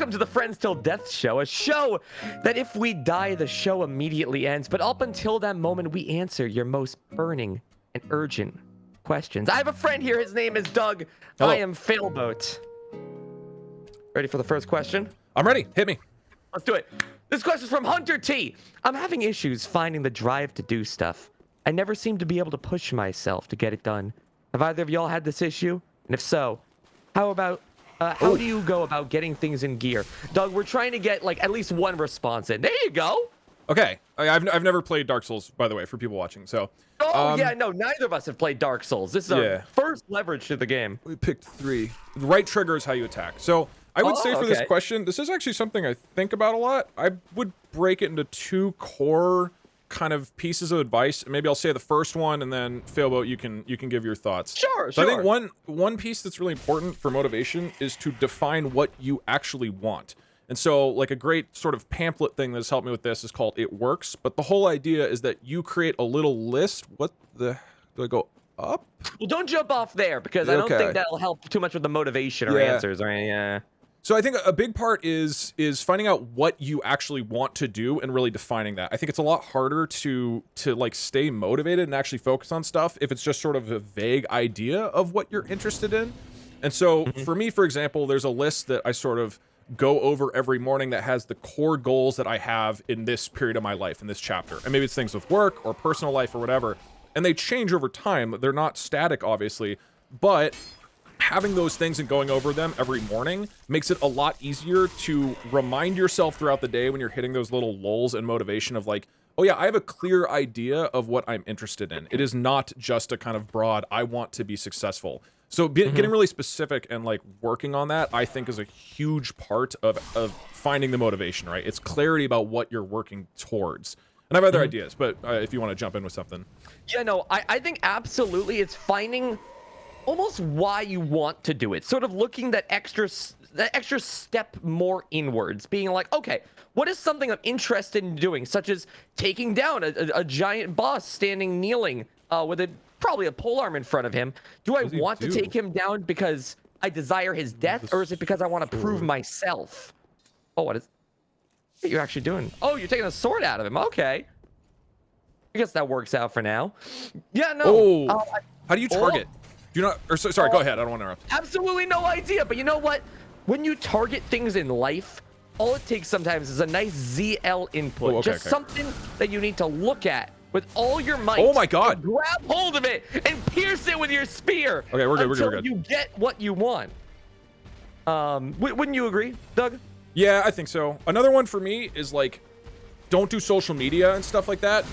welcome to the Friends Till Death show, a show that if we die, the show immediately ends. But up until that moment, we answer your most burning and urgent questions. I have a friend here. His name is Doug. Hello. I am Failboat. Ready for the first question? I'm ready. Hit me. Let's do it. This question's from Hunter T. I'm having issues finding the drive to do stuff. I never seem to be able to push myself to get it done. Have either of y'all had this issue? And if so, how do you go about getting things in gear? Doug, we're trying to get like at least one response in. There you go. Okay. I've never played Dark Souls, by the way, for people watching. So. Oh yeah, no, neither of us have played Dark Souls. This is our first leverage to the game. We picked 3. The right trigger is how you attack. So I would say for this question, this is actually something I think about a lot. I would break it into 2 core kind of pieces of advice. Maybe I'll say the first one, and then Failboat, you can give your thoughts. Sure. So I think one piece that's really important for motivation is to define what you actually want. And so like a great sort of pamphlet thing that's helped me with this is called It Works. But the whole idea is that you create a little list. What the, do I go up? Well, don't jump off there because I don't think that'll help too much with the motivation or answers or anything. So I think a big part is finding out what you actually want to do and really defining that. I think it's a lot harder to like stay motivated and actually focus on stuff if it's just sort of a vague idea of what you're interested in. And so for me, for example, there's a list that I sort of go over every morning that has the core goals that I have in this period of my life, in this chapter. And maybe it's things with work or personal life or whatever. And they change over time. They're not static, obviously, but having those things and going over them every morning makes it a lot easier to remind yourself throughout the day when you're hitting those little lulls and motivation of like, oh yeah, I have a clear idea of what I'm interested in. It is not just a kind of broad, I want to be successful. So getting really specific and like working on that, I think is a huge part of finding the motivation, right? It's clarity about what you're working towards. And I have other ideas, but if you want to jump in with something. Yeah, no, I think absolutely it's finding almost why you want to do it, sort of looking that extra step more inwards, being like, okay, what is something I'm interested in doing, such as taking down a giant boss standing kneeling with probably a polearm in front of him. Do I want to take him down because I desire his death, or is it because I want to prove myself? Oh, what are you actually doing? Oh, you're taking a sword out of him. Okay, I guess that works out for now. Yeah, no. How do you target? Do you not, or sorry, go ahead. I don't want to interrupt. Absolutely no idea. But you know what? When you target things in life, all it takes sometimes is a nice ZL input. Something that you need to look at with all your might. Oh my God. Grab hold of it and pierce it with your spear. Okay, we're good. We're good. You get what you want. Wouldn't you agree, Doug? Yeah, I think so. Another one for me is like, don't do social media and stuff like that.